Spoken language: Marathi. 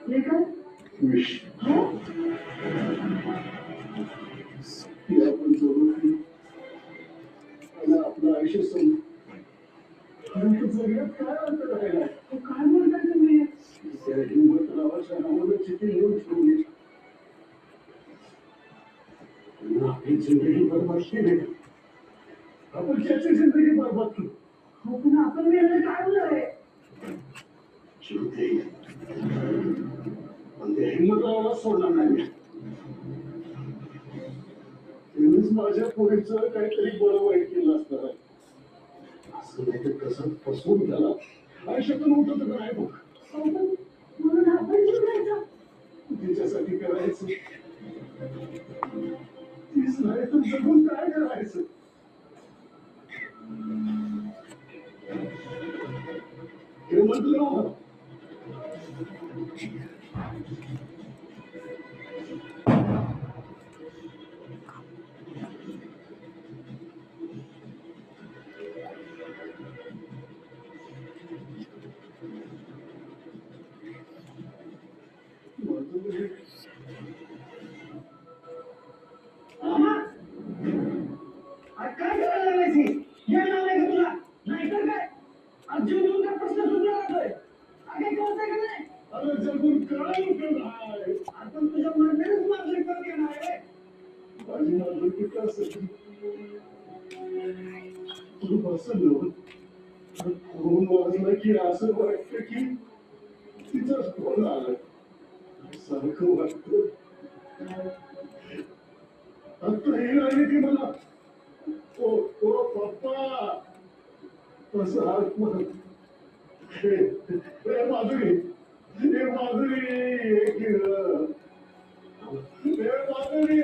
लेकर विष हो ती आपण जवळ ठेवू आणि आपलं आयुष्य समजू. परंतु जगण्यात काय अर्थ राहिला? तो काय बोलताय तुम्ही त्या हिंमतरावाच्या नावानं चिठी लिहून ठेवली. त्यांना आपली जिंदगी बरबाद केली. आपण त्याची जिंदगी बरबाद केली. हो पण आपण मिळालं काय होणार आहे शेवटी पण त्या हिंमतरावाला सोडणार नाही. त्यांनीच माझ्या पोरीचं काहीतरी बरं वाईट केलं असणार आहे. असं नाही तर कसं फसवून त्याला आयुष्यातून उठत नाही बघ. हो पण म्हणून आपण जीव घ्यायचा तिच्यासाठी करायचं तीच नाही तर जगून काय करायचं. हे म्हटलं मामा आज काय करायला लागायची या नाही का तुला नाहीतर काय आज जीव देऊन काय प्रश्न सुटला जातोय काय कळतंय का नाही अरे जगून काय उपयोग आहे. आपण तुझ्या मर्जीनेच मागणी करत येणार आहे माझी मागणी कुठं असेल तुला बसलं फोन वाजला की असं वाटतं की तिचाच फोन आला सारखं वाटतं. आता हे आहे की मला ओ ओ पप्पा तसं हात मग हे माधुरी हे माधुरी हे माधुरी